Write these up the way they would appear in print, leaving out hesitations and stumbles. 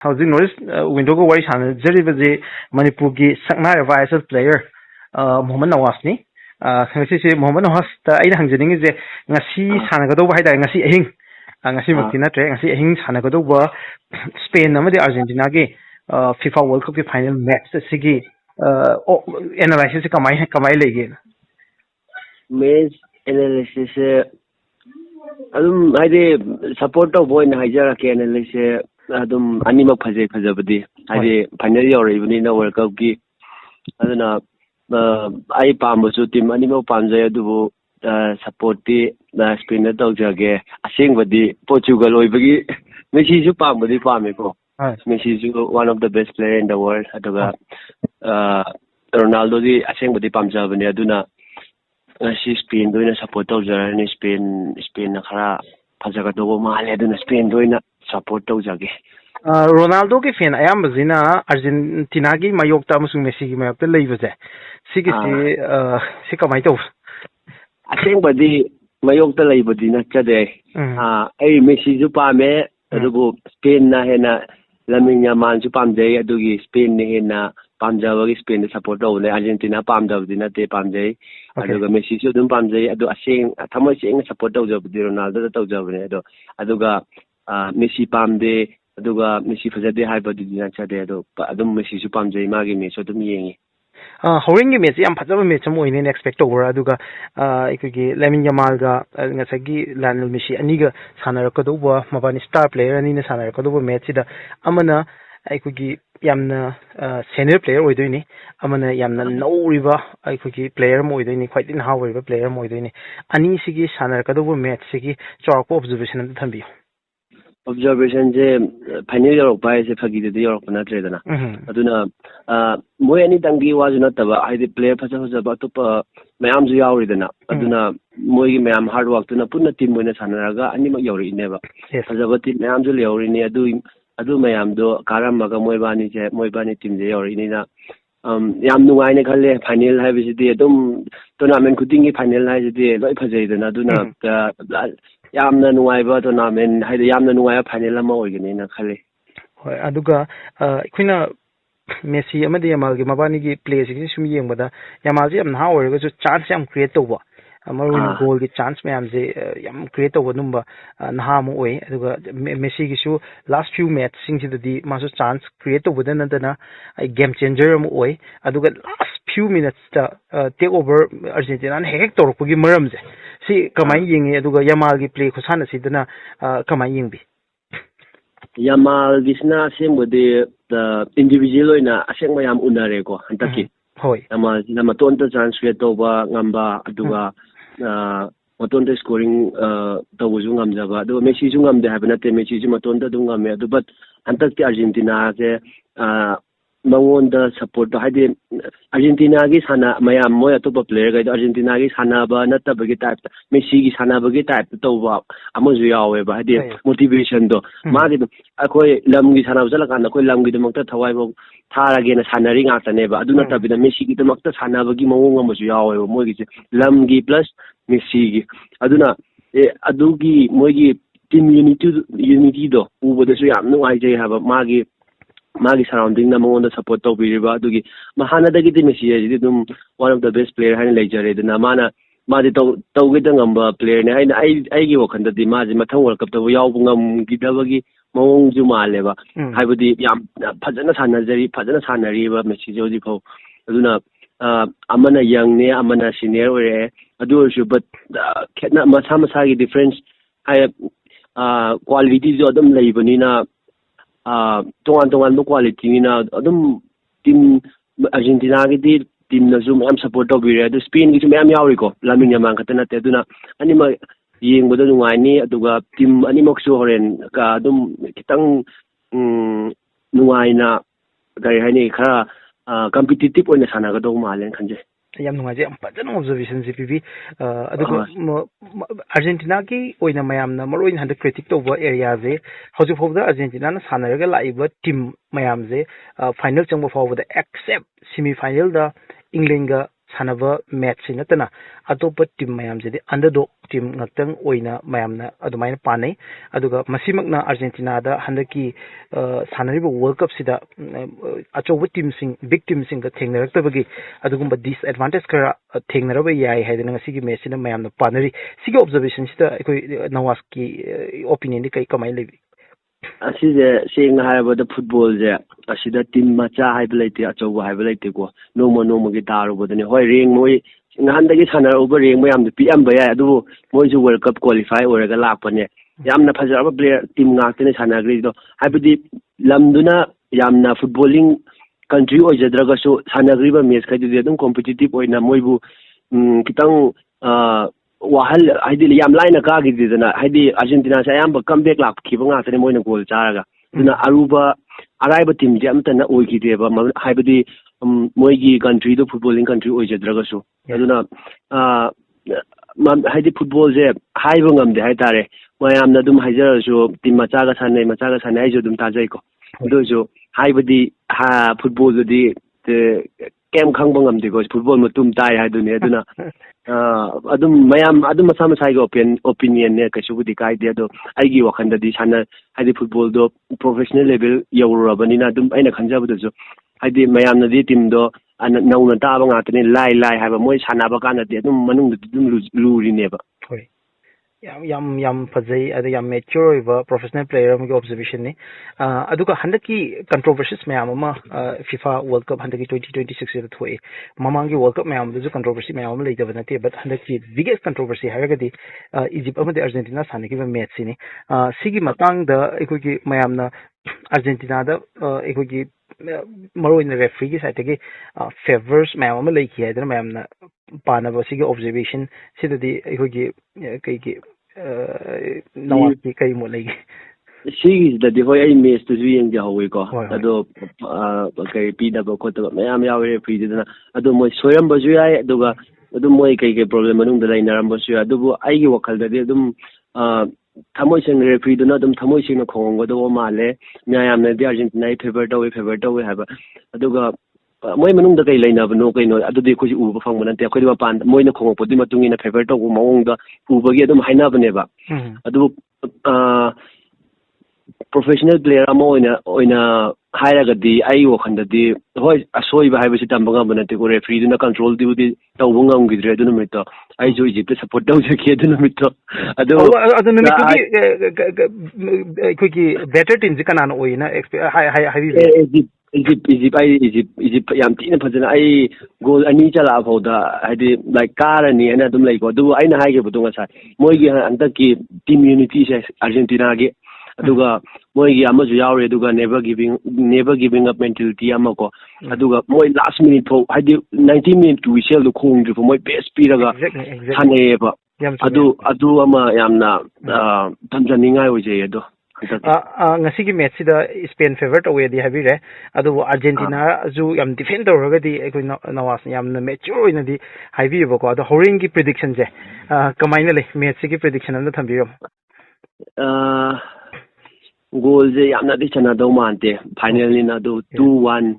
Housing notice window go wari sana jaribaje Manipur ki sakna vice player Mohammad Nawaz ni ngasi se Mohammad Nawaz ta aina hangjaning je ngasi sana ga do ba haida ngasi ahing ngasi mukti na tre ngasi ahing sana ga do ba Spain amadi Argentina ge FIFA World Cup ki final match sigi analysis kamai lege match analysis adum haide support to boy na hajara ke analysis adum anima phajabadi haide final yoribani na World Cup ki aduna ai pambasu team anima pamjay adubu support ti Spain na tawjage asengbadi Portugal oibagi Messi su pambadi pame ko Messi su one of the best player in the world aduga Ronaldo di asengbadi pamjabani aduna si Spain doina support tawjarani Spain na khara phajaga do male aduna Spain doina support tawjage Ronaldo ki fan ayam bazina Argentina ki mayokta amasung Messi ki mayokta leibase sigi si kamai taw asengbadi mayokta leibadi na chade ai Messi ju pame adubu Spain na hena Lamine Yamal ju pamjai adugi Spain ne hena pamjawagi Spain support tawne Argentina pamjabdi na te pamjai aduga Messi ju dum pamjai adu aseng thamai seng support tawjabdi Ronaldo tawjabne aduga Messi pamde aduga Messi fajade haibadi na chade adum Messi ju pamjai magi match adum yengi howring match yam phajaba match am oine expect over aduga ikigi Lamine Yamal ga ngasagi Lionel Messi ani ga sanarakadouba mabani star player ani na sanarakadouba match da amana ikigi yamna senior player oidoini amana yamna nouriba ikigi player mo oidoini quite in however player mo oidoini ani sigi sanarakadouba match sigi chawko observation am thambiyo observation je final yorok bai se phagi de yorok na tre dana aduna moi ani tangi waju na taba haide player phaja ba to pa mayam ju yawri dana aduna moi gi mayam hard work tuna punna team moina sanaraga ani ma yawri ne ba phaja ba team mayam ju yawri ne adu mayam do karam maga moi bani team je yawri ni na yam nungai ne khalle final hai bi de dum tournament khuding gi final hai je loi phajai dana aduna yamna nungaiba tournament haide yamna nungaiba final ama oigani na khale hoi aduga ikhina Messi amadi Yamal gi mabani gi play si sum yengbada Yamal ji am na oirga ju chance yam create tawba amaru goal gi chance mayam je yam create tawba numba naha mu oi aduga Messi gi su last few match sing sidadi masu chance create tawba dana game changer mu oi aduga last few minutes ta take over Argentina hek torpagi maram je si kamai yingi aduga Yamal gi play khusana sidana kamai yingbi Yamal gisna sembode the individual oina aseng mayam unare ko hantaki hoi Yamal na maton ta chance create toba ngamba aduga maton ta scoring tawuju ngamjaba do Messi ju ngamde habna te Messi ju maton ta dung ngame adu but hantaki Argentina ke mangon da support haide Argentina gi sana mayam moya to player ga Argentina gi sana ba nata bagi type Messi gi sana bagi type to ba amuju yawe ba haide motivation do ma gi akoi lam gi sana jala kan akoi lam gi demakta thawai bo tharage na sanari nga tane ba aduna tabida Messi gi demakta sana bagi mawong amuju yawe ba moi gi lam gi plus Messi gi aduna adugi moi gi team unity do ubo da su yam nu ai jai haba magi surrounding na monda support to biriba adugi mahana dagi ti Messi ji dum one of the best player hain lejare na ma di to gida ngamba player ne hain ai gi wakhanda di ma ji mathang world cup to yaw ngam gidabagi mawong ju male ba haibudi yam phajana sanari ba Messi joji pho aduna amana young ne amana senior ore adu shu but khetna masa gi difference ai quality jo adum leibani na tongan no quality ni na adum team Argentina gi team na zoom am support to bi adu Spain gi mayam yauri ko Lamine Yamal katana te aduna anima yengboda nungai ni aduga team animok su horen ka adum kitang nungai na gari haini khara competitive oina sana ga do malen khanje yam nungai je am pajana observation CPV aduga Argentina ki oina mayam na maroin handa critic to bo area je hoju phobda Argentina na sanaraga laiba team mayam je final changbo phobda except semi final da England ga sanaba match natana atopa team mayamjedi underdog team ngaktan oina mayamna adumaina panai aduga masimakna Argentina da handaki sanariba World Cup sida achoba team sing big team sing ga thengnaraktabagi adugumba disadvantage kara thengnaraba yai haidana ngasigi match na mayamna panari sigi observation sida ekoi Nawaz ki opinion ni kai kamai lebi aside sing haibada football je asida team macha haiblaite achoba haiblaite ko nomo gi taru bodani hoi ring moi ngandagi sanar over ring moyam de pm ba ya adu moi ju World Cup qualify oraga lakpane yamna phajaba player team ngaktene sanagri do haibadi lamduna yamna footballing country ojedraga so sanagri ba match khadi de dum competitive oina moibu kitang wahal haidi yam laina ka gi dina haidi Argentina sa yam ba comeback lak khiba ngaktene moina goal charaga duna aruba araiba team je amtana oigi deba haibadi moigi country do footballing country ojedraga so aduna haidi football je haiba ngamde haitare mayamna dum haijara so team macha ga sanai jo dum tajai ko do jo haibadi football di kem khangba ngamde ko football matum tai haiduni aduna adum mayam adum masa masai ga opinion ne ka subudi kai de do aigi wakhanda di sana haidi football do professional level yawrabani na dum aina khanjabadu jo haidi mayamna di team do nauna taba ngatani lai haiba moi sanaba kana de dum manung dum luri neba hoi yam fazai ada yam mature over professional player am observation ni aduka handaki controversies mayam ama FIFA World Cup handaki 2026 ida thoi mamangi World Cup mayam du controversy mayam le jaba nate but handaki biggest controversy haragadi Egypt amade Argentina sanaki ba match ni sigi matang da ekogi mayamna Argentina da ekogi maro in referee ki side ke favors mayam ama leki haidana mayamna panaba sigi observation sidadi ekogi kai Nawaz ki kai mo legi sigi da de hoi ai match tu yeng ja howe ko ado kai pi da ko to mayam yawe referee dina ado moi soyam ba ju ai aduga adu moi kai problem manung da lainaram ba su adu ai gi wakal da de dum thamoi sing referee duna dum thamoi sing na khong do male mayam na de Argentina favor do haba aduga moi manung da kai laina bano kai no adu de ko ji u ba phang ban te khoi ba pan moi na khong podi matung ina favor to maung da u ba gi dum haina bane ba adu professional player ama oina hairaga di ai wakhanda di hoi asoi ba haibasi tambanga banate ko referee duna control di tawung ngam gidre duna mito ai jo Egypt support daw je ke duna mito adu ki better team kana oina Egypt yam tina phajana ai goal ani chala phauda haidi like karani ana dum like du aina haige budunga sa moigi andaki team unity se Argentina ge aduga moigi amaju yaure aduga never giving up mentality amako aduga moi last minute fo haidi 90 minute to whistle do khong dri fo moi best piraga haneba adu ama yamna tanzania oje ado ngasigi match sida Spain favor to we di habire adu Argentina ju yam defend tawraga di ekoi Nawaz yamna mature ina di haibi bako adu horing gi prediction je kamaina le match gi prediction amna thambiro goal je yamna di chana do mante final ni na do 2-1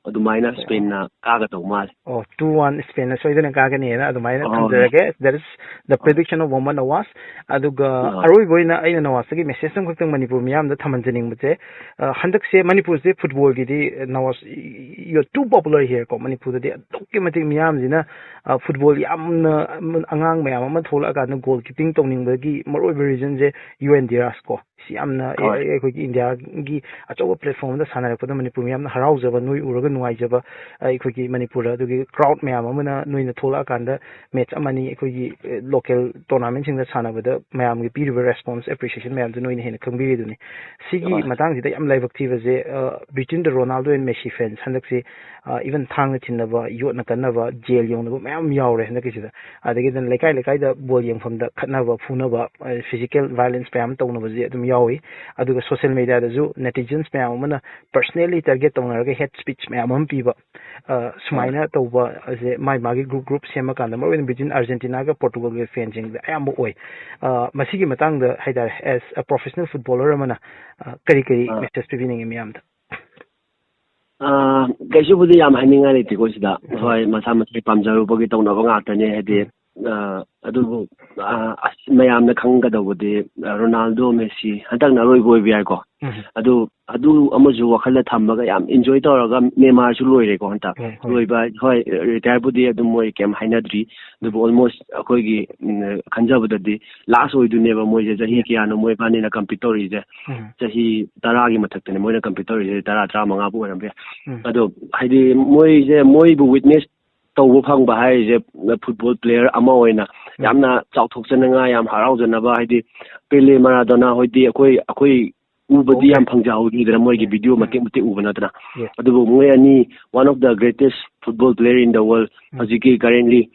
adumaina Spain na kaga to mal 2-1 Spain na so idana kaga ni na adumaina thamjage that is the prediction of Mohammad Nawaz aduga aroi boina aina Nawaz gi message sam khakang Manipur miyam da thamanjaning mute handak se Manipur se football gi di Nawaz you're too popular here ko Manipur de dokki matik miyam jina football yamna angang mayam ama thola ka na goalkeeping tawning bagi maroi reason je UNDRS ko siamna ekoi India gi achowa platform da sanara ko Manipur miyam harau jaba nui uraga nuai jaba ekoi Manipur adugi crowd mayam amana noina thola kanda match amani ekoi local tournament sing da sanaba da mayam gi piriba response appreciation mayam da noina hena khangbi duni sigi matang sida yam laibak thiba je between the Ronaldo and Messi fans handak se even thang chinaba yotna kanaba jail yonaba mayam yaure handak sida adagi dan lekai da ball yengfam da khatnaba phunaba physical violence payam tawnaba je adum yawi aduga social media da ju netizens mayam amana personally target tawnaga head speech mayam am piba sumaina tawba je mai magi group sema kanda mar between Argentina ga Portugal ga fencing da ayam oi masigi matang da haidar as a professional footballer amana kari message pibining miyam da ꯀꯩꯁꯨꯕꯨꯗꯤ ꯌꯥꯝ ꯍꯥꯏꯅꯤꯡꯉꯥꯏ ꯂꯩꯇꯦꯀꯣ ꯁꯤꯗ ꯍꯣꯏ ꯃꯁꯥ ꯃꯁꯥꯒꯤ ꯄꯥꯝꯖꯔꯨꯕꯒꯤ ꯇꯧꯅꯕ ꯉꯥꯛꯇꯅꯦ ꯍꯥꯏꯗꯤ ꯑꯗꯨꯕꯨ ꯃꯌꯥꯝꯅ ꯈꯪꯒꯗꯧꯕꯗꯤ ꯔꯣꯅꯥꯜꯗꯣ ꯃꯦꯁꯤ ꯍꯟꯗꯛꯅ ꯑꯔꯣꯏꯕ ꯑꯣꯏꯕ ꯌꯥꯏꯀꯣ ꯑꯗꯨ ꯑꯃꯁꯨ ꯋꯥꯈꯜꯗ ꯊꯝꯃꯒ ꯌꯥꯝ ꯏꯟꯖꯣꯏ ꯇꯧꯔꯒ ꯅꯦꯃꯥꯔꯁꯨ ꯂꯣꯏꯔꯦꯀꯣ ꯍꯟꯗꯛ ꯂꯣꯏꯕ ꯍꯣꯏ ꯔꯤꯇꯥꯌꯔꯕꯨꯗꯤ ꯑꯗꯨꯝ ꯃꯣꯏ ꯀꯩꯝ ꯍꯥꯏꯅꯗ꯭ꯔꯤ ꯑꯗꯨꯕꯨ ꯑꯣꯜꯃꯣꯁ ꯑꯩꯈꯣꯏꯒꯤ ꯈꯟꯖꯕꯗꯗꯤ ꯂꯥꯁ ꯑꯣꯏꯗꯣꯏꯅꯦꯕ ꯃꯣꯏꯁꯦ ꯆꯍꯤ ꯀꯌꯥꯅꯣ ꯃꯣꯏ ꯏꯕꯥꯅꯤꯅ ꯀꯝꯄꯤꯠ ꯇꯧꯔꯤꯁꯦ ꯆꯍꯤ 10ꯒꯤ ꯃꯊꯛꯇꯅꯦ ꯃꯣꯏꯅ ꯀꯝꯄꯤꯠ ꯇꯧꯔꯤꯁꯦ 10-15ꯕꯨ ꯑꯣꯏꯔꯝꯕ ꯌꯥꯏ ꯑꯗꯣ ꯍꯥꯏꯗꯤ ꯃꯣꯏꯕꯨ ꯋꯤꯠꯅꯦꯁ ꯇꯧꯕ ꯐꯪꯕ ꯍꯥꯏꯔꯤꯁꯦ ꯐꯨꯠꯕꯣꯜ ꯄ꯭ꯂꯦꯌꯔ ꯑꯃ ꯑꯣꯏꯅ ꯌꯥꯝꯅ ꯆꯥꯎꯊꯣꯛꯆꯅꯤꯡꯉꯥꯏ ꯌꯥꯝ ꯍꯔꯥꯎꯖꯅꯕ ꯍꯥꯏꯗꯤ ꯄꯦꯂꯦ ꯃꯥꯔꯥꯗꯣꯅꯥ ꯍꯣꯏꯗꯤ ꯑꯩꯈꯣꯏ ꯎꯕꯗꯤ ꯌꯥꯝ ꯐꯪꯖꯍꯧꯗ꯭ꯔꯤꯗꯅ ꯃꯣꯏꯒꯤ ꯚꯤꯗꯤꯑꯣ ꯃꯇꯦꯛ ꯎꯕ ꯅꯠꯇꯅ ꯑꯗꯨꯕꯨ ꯃꯣꯏ ꯑꯅꯤ one of the greatest football player in the world ꯍꯧꯖꯤꯛꯀꯤ ꯀꯔꯦꯟꯂꯤ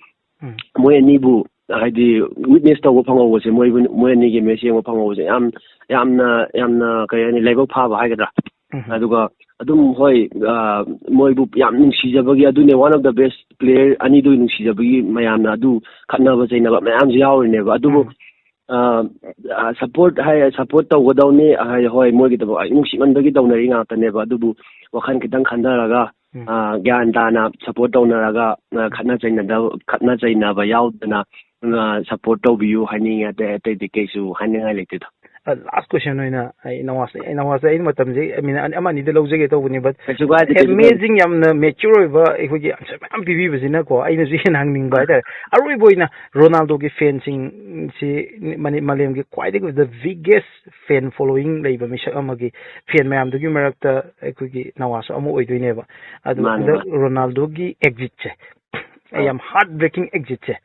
ꯃꯣꯏ ꯑꯅꯤꯕꯨ ꯍꯥꯏꯗꯤ ꯋꯤꯠꯅꯦꯁ ꯇꯧꯕ ꯐꯪꯍꯧꯕꯁꯦ ꯃꯣꯏ ꯑꯅꯤꯒꯤ ꯃꯦꯠꯆ ꯌꯦꯡꯕ ꯐꯪꯍꯧꯕꯁꯦ ꯌꯥꯝꯅ ꯀꯩ ꯍꯥꯏꯅꯤ ꯂꯥꯏꯕꯛ ꯐꯥꯕ ꯍꯥꯏꯒꯗ꯭ꯔꯥ ꯑꯗꯨꯒ ꯑꯗꯨꯝ ꯍꯣꯏ ꯃꯣꯏꯕꯨ ꯌꯥꯝ ꯅꯨꯡꯁꯤꯖꯕꯒꯤ ꯑꯗꯨꯅꯦ one of the best player ꯑꯅꯤꯗꯨ ꯅꯨꯡꯁꯤꯖꯕꯒꯤ ꯃꯌꯥꯝꯅ ꯑꯗꯨ ꯈꯠꯅꯕ ꯆꯩꯅꯕ ꯃꯌꯥꯝꯁꯨ ꯌꯥꯎꯔꯤꯅꯦꯕ ꯑꯗꯨꯕꯨ ꯁꯞꯄꯣꯔꯠ ꯇꯧꯒꯗꯧꯅꯤ ꯍꯣꯏ ꯃꯣꯏꯒꯤꯗꯃꯛ ꯅꯨꯡꯁꯤꯃꯟꯕꯒꯤ ꯇꯧꯅꯔꯤ ꯉꯥꯛꯇꯅꯦꯕ ꯑꯗꯨꯕꯨ ꯋꯥꯈꯜ ꯈꯤꯇꯪ ꯈꯟꯊꯔꯒ ꯒ꯭ꯌꯥꯟ ꯇꯥꯅ ꯁꯞꯄꯣꯔꯠ ꯇꯧꯅꯔꯒ ꯈꯠꯅ ꯆꯩꯅꯕ ꯌꯥꯎꯗꯅ ꯁꯞꯄꯣꯔꯠ ꯇꯧꯕꯤꯌꯨ ꯍꯥꯏꯅꯤꯡꯉꯦ ꯑꯇꯩꯗꯤ ꯀꯩꯁꯨ ꯍꯥꯏꯅꯤꯡꯉꯥꯏ ꯂꯩꯇꯦꯗ ꯂꯥꯁ क्वेश्चन ꯑꯣꯏꯅ ꯑꯩ ꯅꯋꯥꯁ ꯑꯩ ꯃꯇꯝꯁꯦ ꯃꯤꯅꯠ ꯑꯃ ꯑꯅꯤꯗ ꯂꯧꯖꯒꯦ ꯇꯧꯕꯅꯤ ꯕꯠ ꯑꯦꯃꯦꯖꯤꯡ ꯌꯥꯝꯅ ꯃꯦꯆꯨꯔ ꯑꯣꯏꯕ ꯑꯩꯈꯣꯏꯒꯤ ꯑꯟꯁꯔ ꯃꯌꯥꯝ ꯄꯤꯕꯤꯕꯁꯤꯅꯀꯣ ꯑꯩꯅꯁꯨ ꯍꯦꯟꯅ ꯍꯪꯅꯤꯡꯕ ꯍꯥꯏꯇꯥꯔꯦ ꯑꯔꯣꯏꯕ ꯑꯣꯏꯅ ꯔꯣꯅꯥꯜꯗꯣꯒꯤ ꯐꯦꯟꯁꯤꯡꯁꯤ ꯃꯥꯂꯦꯝꯒꯤ ꯈ꯭ꯋꯥꯏꯗꯒꯤ ꯗ ꯕꯤꯒꯦꯁ ꯐꯦꯟ ꯐꯣꯂꯣꯋꯤꯡ ꯂꯩꯕ ꯃꯤꯁꯛ ꯑꯃꯒꯤ ꯐꯦꯟ ꯃꯌꯥꯝꯗꯨꯒꯤ ꯃꯔꯛꯇ ꯑꯩꯈꯣꯏꯒꯤ ꯅꯋꯥꯁꯨ ꯑꯃ ꯑꯣꯏꯗꯣꯏꯅꯦꯕ ꯑꯗꯨ ꯍꯟꯗꯛ ꯔꯣꯅꯥꯜꯗꯣꯒꯤ ꯑꯦꯛꯖꯤꯠꯁꯦ ꯌꯥꯝ ꯍꯥꯔꯠ ꯕ꯭ꯔꯦꯀꯤꯡ ꯑꯦꯛꯖꯤꯠꯁꯦ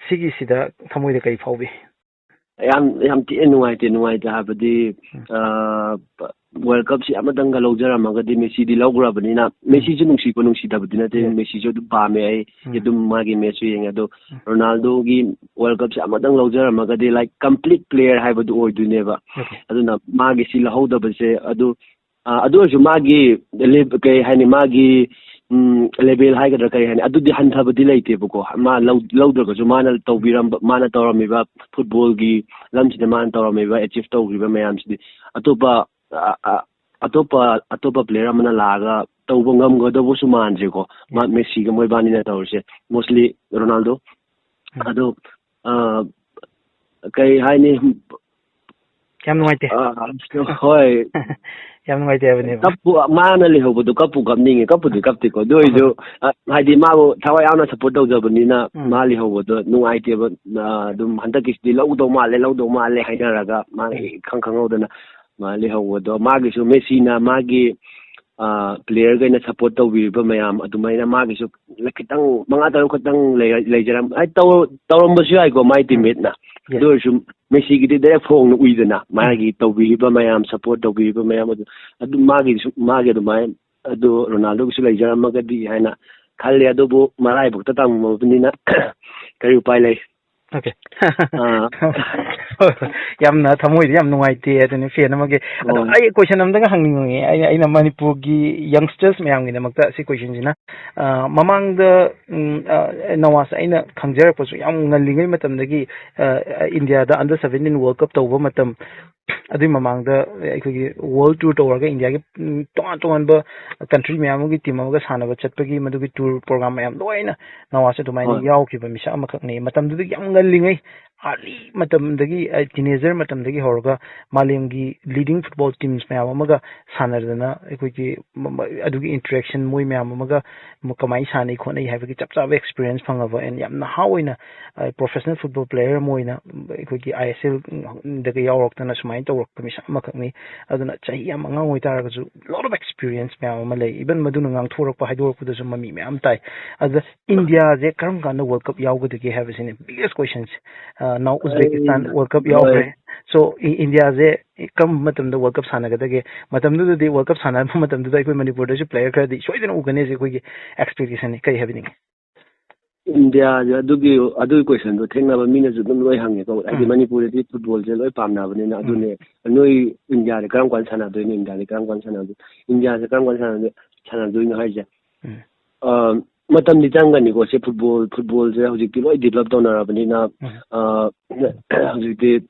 ꯁꯤꯒꯤꯁꯤꯗ ꯊꯃꯣꯏꯗ ꯀꯔꯤ ꯐꯥꯎꯕꯤ ꯌꯥꯝ ꯊꯤꯅ ꯅꯨꯡꯉꯥꯏꯇꯦ ꯍꯥꯏꯕꯗꯤ ꯋꯥꯔꯜ ꯀꯞꯁꯤ ꯑꯃꯇꯪꯒ ꯂꯧꯖꯔꯝꯃꯒꯗꯤ ꯃꯦꯁꯤꯗꯤ ꯂꯧꯈ꯭ꯔꯕꯅꯤꯅ ꯃꯦꯁꯤꯁꯨ ꯅꯨꯡꯁꯤꯗꯕꯗꯤ ꯅꯠꯇꯦ ꯃꯦꯁꯤꯁꯨ ꯑꯗꯨꯝ ꯄꯥꯝꯃꯦ ꯑꯩ ꯑꯗꯨꯝ ꯃꯥꯒꯤ ꯃꯦꯠꯁꯁꯨ ꯌꯦꯡꯉꯦ ꯑꯗꯣ ꯔꯣꯅꯥꯜꯗꯣꯒꯤ ꯋꯥꯔꯜ ꯀꯞꯁꯤ ꯑꯃꯇꯪ ꯂꯧꯖꯔꯝꯃꯒꯗꯤ ꯂꯥꯏꯛ ꯀꯝꯄ꯭ꯂꯤꯠ ꯄ꯭ꯂꯦꯌꯔ ꯍꯥꯏꯕꯗꯨ ꯑꯣꯏꯗꯣꯏꯅꯦꯕ ꯑꯗꯨꯅ ꯃꯥꯒꯤ ꯁꯤ ꯂꯧꯍꯧꯗꯕꯁꯦ ꯑꯗꯨ ꯑꯣꯏꯔꯁꯨ ꯃꯥꯒꯤ ꯀꯩ ꯍꯥꯏꯅꯤ ꯃꯥꯒꯤ ꯂꯦꯚꯦꯜ ꯍꯥꯏꯒꯗ꯭ꯔꯥ ꯀꯔꯤ ꯍꯥꯏꯅꯤ ꯑꯗꯨꯗꯤ ꯍꯟꯊꯕꯗꯤ ꯂꯩꯇꯦꯕꯀꯣ ꯃꯥ ꯂꯧꯗ꯭ꯔꯒꯁꯨ ꯃꯥꯅ ꯇꯧꯔꯝꯃꯤꯕ ꯐꯨꯠꯕꯣꯜꯒꯤ ꯂꯝꯁꯤꯗ ꯃꯥꯅ ꯇꯧꯔꯝꯃꯤꯕ ꯑꯦꯆꯤꯞ ꯇꯧꯈꯤꯕ ꯃꯌꯥꯝꯁꯤꯗꯤ ꯑꯇꯣꯞꯄ ꯄ꯭ꯂꯦꯌꯔ ꯑꯃꯅ ꯂꯥꯛꯑꯒ ꯇꯧꯕ ꯉꯝꯒꯗꯧꯕꯁꯨ ꯃꯥꯟꯗ꯭ꯔꯦꯀꯣ ꯃꯦꯁꯤꯒ ꯃꯣꯏꯕꯥꯅꯤꯅ ꯇꯧꯔꯤꯁꯦ ꯃꯣꯁꯂꯤ ꯔꯣꯅꯥꯜꯗꯣ ꯑꯗꯣ ꯀꯩ ꯍꯥꯏꯅꯤ ꯌꯥꯝ ꯅꯨꯡꯉꯥꯏꯇꯦ ꯍꯣꯏ ꯌꯥꯝ ꯅꯨꯡꯉꯥꯏꯇꯦ ꯍꯥꯏꯕꯅꯦꯕ ꯃꯥꯅ ꯂꯩꯍꯧꯕꯗꯣ ꯀꯞꯅꯤꯡꯉꯦ ꯀꯞꯄꯨꯗꯤ ꯀꯞꯇꯦꯀꯣ ꯑꯗꯨ ꯑꯣꯏꯔꯁꯨ ꯍꯥꯏꯗꯤ ꯃꯥꯕꯨ ꯊꯋꯥꯏ ꯌꯥꯎꯅ ꯁꯞꯄꯣꯔꯠ ꯇꯧꯖꯕꯅꯤꯅ ꯃꯥ ꯂꯩꯍꯧꯕꯗꯣ ꯅꯨꯡꯉꯥꯏꯇꯦꯕ ꯑꯗꯨꯝ ꯍꯟꯗꯛꯀꯤꯁꯤꯗꯤ ꯂꯧꯗꯧ ꯃꯥꯜꯂꯦ ꯍꯥꯏꯅꯔꯒ ꯃꯥꯅ ꯈꯪꯍꯧꯗꯅ ꯃꯥ ꯂꯩꯍꯧꯕꯗꯣ ꯃꯥꯒꯤꯁꯨ ꯃꯦꯁꯤꯅ ꯃꯥꯒꯤ ꯄ꯭ꯂꯦꯌꯔꯈꯩꯅ ꯁꯞꯄꯣꯔꯠ ꯇꯧꯕꯤꯔꯤꯕ ꯃꯌꯥꯝ ꯑꯗꯨꯃꯥꯏꯅ ꯃꯥꯒꯤꯁꯨ ꯈꯤꯇꯪ 5-6 ꯈꯛꯇꯪ ꯇꯧꯔꯝꯕꯁꯨ ꯌꯥꯏꯀꯣ ꯃꯥꯏ ꯇꯤꯝꯃꯦꯠꯅ ꯑꯗꯨ ꯑꯣꯏꯔꯁꯨ ꯃꯦꯁꯤꯒꯤꯗꯤ ꯗꯥꯏꯔꯦꯛ ꯐꯣꯡꯅ ꯎꯏꯗꯅ ꯃꯥꯒꯤ ꯇꯧꯕꯤꯔꯤꯕ ꯃꯌꯥꯝ ꯁꯞꯄꯣꯔꯠ ꯇꯧꯕꯤꯔꯤꯕ ꯃꯌꯥꯝ ꯑꯗꯨ ꯃꯥꯒꯤ ꯑꯗꯨꯃꯥꯏꯅ ꯑꯗꯨ ꯔꯣꯅꯥꯜꯗꯣꯒꯤꯁꯨ ꯂꯩꯖꯔꯝꯃꯒꯗꯤ ꯍꯥꯏꯅ ꯈꯜꯂꯦ ꯑꯗꯨꯕꯨ ꯃꯔꯥꯏꯕꯛꯇ ꯇꯝꯃꯕꯅꯤꯅ ꯀꯔꯤ ꯎꯄꯥꯏ ꯂꯩ Okay. Yamna thamoidi yam nuaite aduni fen amage ado ai question amda hangningi aina manipurgi youngsters mayamgi namakta si question jina mamang da Nawaz aina khangjar pasu yam ngallingai matamdagi India da under 17 World Cup tawba matam adu mamang da aikogi world tour tawraga India gi ton ba country mayamgi team amga sanaba chatpagi madugi tour program mayam loina Nawaz adumaini yawkiba misa amakakni matamdagi yam ngallingai early matamdagi teenager matamdagi horga malemgi leading football teams mayam amaga sanardana aikogi adugi interaction moi mayam amaga kamai sanai khonai haibagi chapchaba experience phangaba and yamna hawina professional football player moina aikogi ISL daga yawroktana sumai tawrokta misa amakakni aduna chahi yam angang oitaragasu lot of experience mayam amalai even maduna ngang thorakpa haidorkudasu mami mayam tai ada India je karam kana World Cup yawgadagi habasine biggest questions now Uzbekistan World Cup yawre so India je kam matamda World Cup sanagadage matamdu de World Cup sana matamdu da koi Manipur da player khadi soidana ugane je koi expectation kai habini India adu question do thengnaba mina ju dum loi hange ko adi Manipur di football je loi pamna bani na adu ne noi India de karam kwan sana do ni India de karam kwan sana do India je karam kwan sana do ni haije matam ni changani ko se football je hojik loi develop donarabani na hojik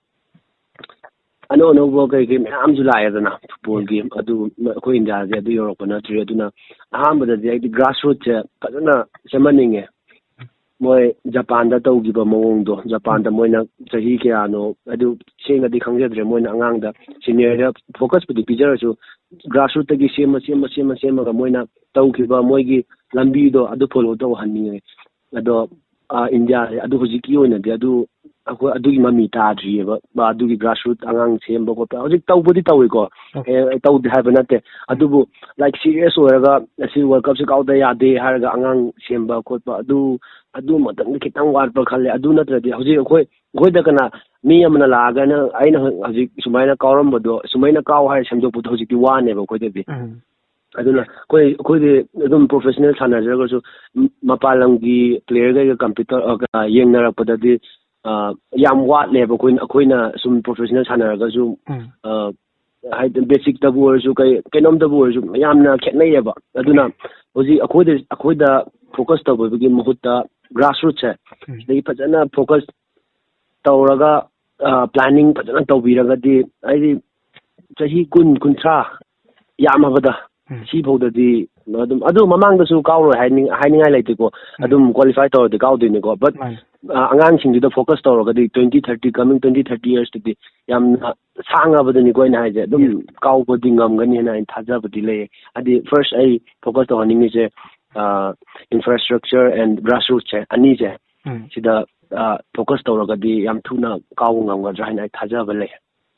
ꯑꯅꯧꯕ ꯀꯩ ꯃꯌꯥꯝꯁꯨ ꯂꯥꯛꯑꯦꯗꯅ ꯐꯨꯠꯕꯣꯜꯒꯤ ꯑꯗꯨ ꯑꯩꯈꯣꯏ ꯏꯟꯗꯤꯌꯥꯁꯦ ꯑꯗꯨ ꯌꯧꯔꯛꯄ ꯅꯠꯇ꯭ꯔꯤ ꯑꯗꯨꯅ ꯑꯍꯥꯟꯕꯗꯗꯤ ꯑꯩꯗꯤ ꯒ꯭ꯔꯥꯁ ꯔꯨꯠꯁꯦ ꯐꯖꯅ ꯁꯦꯝꯍꯟꯅꯤꯡꯉꯦ ꯃꯣꯏ ꯖꯄꯥꯟꯗ ꯇꯧꯈꯤꯕ ꯃꯑꯣꯡꯗꯣ ꯖꯄꯥꯟꯗ ꯃꯣꯏꯅ ꯆꯍꯤ ꯀꯌꯥꯅꯣ ꯑꯗꯨ ꯁꯦꯡꯅꯗꯤ ꯈꯪꯖꯗ꯭ꯔꯦ ꯃꯣꯏꯅ ꯑꯉꯥꯡꯗ ꯁꯤꯅꯤꯌꯔꯗ ꯐꯣꯀꯁꯄꯨꯗꯤ ꯄꯤꯖꯔꯁꯨ ꯒ꯭ꯔꯥꯁ ꯔꯨꯠꯇꯒꯤ ꯁꯦꯝꯃꯒ ꯃꯣꯏꯅ ꯇꯧꯈꯤꯕ ꯃꯣꯏꯒꯤ ꯂꯝꯕꯤꯗꯣ ꯑꯗꯨ ꯐꯣꯂꯣ ꯇꯧꯍꯟꯅꯤꯡꯉꯦ ꯑꯗꯣ ꯏꯟꯗꯤꯌꯥꯁꯦ ꯑꯗꯨ ꯍꯧꯖꯤꯛꯀꯤ ꯑꯣꯏꯅꯗꯤ ꯑꯩꯈꯣꯏ ꯑꯗꯨꯒꯤ ꯃꯃꯤ ꯇꯥꯗ꯭ꯔꯤꯑꯕ ꯑꯗꯨꯒꯤ ꯒ꯭ꯔꯥꯁ ꯔꯨꯠ ꯑꯉꯥꯡ ꯁꯦꯝꯕ ꯈꯣꯠꯄ ꯍꯧꯖꯤꯛ ꯇꯧꯕꯗꯤ ꯇꯧꯏꯀꯣ ꯇꯧꯗꯦ ꯍꯥꯏꯕ ꯅꯠꯇꯦ ꯑꯗꯨꯕు ꯂꯥꯏꯛ ꯁꯤꯔꯤꯌꯁ ꯑꯣꯏꯔꯒ ꯑꯁꯤ ꯋꯥꯔꯜ ꯀꯞꯁꯦ ꯀꯥꯎꯗ ꯌꯥꯗꯦ ꯍꯥꯏꯔꯒ ꯑꯉꯥꯡ ꯁꯦꯝꯕ ꯈꯣꯠꯄ ꯑꯗꯨ ꯃꯇꯝꯗ ꯈꯤꯇꯪ ꯋꯥꯠꯄ ꯈꯜꯂꯦ ꯑꯗꯨ ꯅꯠꯇ꯭ꯔꯗꯤ ꯍꯧꯖꯤꯛ ꯑꯩꯈꯣꯏꯗꯀꯅꯥ ꯃꯤ ꯑꯃꯅ ꯂꯥꯛꯑꯒꯅ ꯑꯩꯅ ꯍꯧꯖꯤक ꯁꯨꯃꯥꯏꯅ ꯀꯥꯎꯔꯝꯕꯗꯣ ꯁꯨꯃꯥꯏꯅ ꯀꯥꯎ ꯍꯥꯏꯔ ꯁꯦꯝꯗꯣꯛꯄꯗꯣ ꯍꯧꯖꯤꯛꯇꯤ ꯋꯥꯅꯦꯕ ꯑꯩꯈꯣꯏꯗꯗꯤ ꯑꯗꯨꯅ ꯑꯩꯈꯣꯏꯗꯤ ꯑꯗꯨꯝ ꯄ꯭ꯔꯣꯐꯦꯁꯅꯦꯜ ꯁꯥꯟꯅꯖꯔꯒꯁꯨ ꯃꯄꯥꯟ ꯂꯝꯒꯤ ꯄ꯭ꯂꯦꯌꯔꯒꯩꯒ ꯀꯝꯄꯤꯇꯔ ꯌꯦꯡꯅꯔꯛꯄꯗꯗꯤ ꯌꯥꯝ ꯋꯥꯠꯂꯦꯕ ꯑꯩꯈꯣꯏꯅ ꯁꯨꯝ ꯄ꯭ꯔꯣꯐꯦꯁꯅꯦꯜ ꯁꯥꯟꯅꯔꯒꯁꯨ ꯍꯥꯏꯗꯤ ꯕꯦꯁꯤꯛꯇꯕꯨ ꯑꯣꯏꯔꯁꯨ ꯀꯩꯅꯣꯝꯗꯕꯨ ꯑꯣꯏꯔꯁꯨ ꯌꯥꯝꯅ ꯈꯦꯠꯅꯩꯌꯦꯕ ꯑꯗꯨꯅ ꯍꯧꯖꯤꯛ ꯑꯩꯈꯣꯏꯗ ꯐꯣꯀꯁ ꯇꯧꯕꯒꯤ ꯃꯍꯨꯠꯇ ꯒ꯭ꯔꯥꯁ ꯔꯨꯠꯁꯦ ꯁꯤꯗꯒꯤ ꯐꯖꯅ ꯐꯣꯀꯁ ꯇꯧꯔꯒ ꯄ꯭ꯂꯥꯅꯤꯡ ꯐꯖꯅ ꯇꯧꯕꯤꯔꯒꯗꯤ ꯍꯥꯏꯗꯤ ꯆꯍꯤ 20-30 ꯌꯥꯝꯃꯕꯗ ꯁꯤꯐꯥꯎꯗꯗꯤ ꯑꯗꯨ ꯃꯃꯥꯡꯗꯁꯨ ꯀꯥꯎꯔꯣꯏ ꯍꯥꯏꯅꯤꯡꯉꯥꯏ ꯂꯩꯇꯦꯀꯣ ꯑꯗꯨꯝ ꯀ꯭ꯋꯥꯂꯤꯐꯥꯏ ꯇꯧꯔꯗꯤ ꯀꯥꯎꯗꯣꯏꯅꯤꯀꯣ ꯕꯠ ꯑꯉꯥꯡꯁꯤꯡꯗꯨꯗ ꯐꯣꯀꯁ ꯇꯧꯔꯒꯗꯤ 20-30 ꯌꯔꯁꯇꯗꯤ ꯌꯥꯝꯅ ꯁꯥꯡꯉꯕꯗꯅꯤꯀꯣ ꯑꯩꯅ ꯍꯥꯏꯁꯦ ꯑꯗꯨꯝ ꯀꯥꯎꯕꯗꯤ ꯉꯝꯒꯅꯤꯅ ꯑꯩꯅ ꯊꯥꯖꯕꯗꯤ ꯂꯩꯌꯦ ꯍꯥꯏꯗꯤ ꯐꯥꯔꯁ ꯑꯩ ꯐꯣꯀꯁ ꯇꯧꯍꯟꯅꯤꯡꯉꯤꯁꯦ ꯏꯟꯐ꯭ꯔꯥꯁꯇ꯭ꯔꯛꯆꯔ ꯑꯦꯟ ꯒ꯭ꯔꯥꯁ ꯔꯨꯠꯁꯦ ꯑꯅꯤꯁꯦ ꯁꯤꯗ ꯐꯣꯀꯁ ꯇꯧꯔꯒꯗꯤ ꯌꯥꯝ ꯊꯨꯅ ꯀꯥꯎꯕ ꯉꯝꯒꯗ꯭ꯔꯥ ꯍꯥꯏꯅ ꯑꯩ ꯊꯥꯖꯕ ꯂꯩ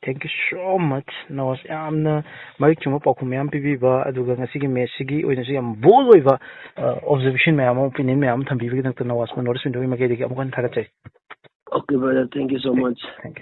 Thank you so much, Nawaz. ꯌꯥꯝꯅ ꯃꯔꯤꯛ ꯆꯨꯝꯕ ꯄꯥꯎꯈꯨꯝ ꯃꯌꯥꯝ ꯄꯤꯕꯤꯕ ꯑꯗꯨꯒ ꯉꯁꯤꯒꯤ ꯃꯦꯠꯁꯁꯤꯒꯤ ꯑꯣꯏꯅꯁꯨ ꯌꯥꯝ ꯕꯣꯜ ꯑꯣꯏꯕ ꯑꯣꯕꯖꯔꯕꯦꯁꯟ ꯃꯌꯥꯝ ꯑꯃ ꯑꯣꯄꯤꯅꯤꯌꯟ ꯃꯌꯥꯝ ꯑꯃ ꯊꯝꯕꯤꯕꯒꯤꯗꯃꯛꯇ ꯅꯋꯥꯖ ꯅꯣꯔꯠ ꯏꯁ ꯋꯤꯟꯗꯣꯒꯤ ꯃꯥꯏꯀꯩꯗꯒꯤ ꯑꯃꯨꯛ ꯍꯟꯅ ꯊꯥꯒꯠꯆꯔꯤ. Okay, brother. Thank you so much. Thank you.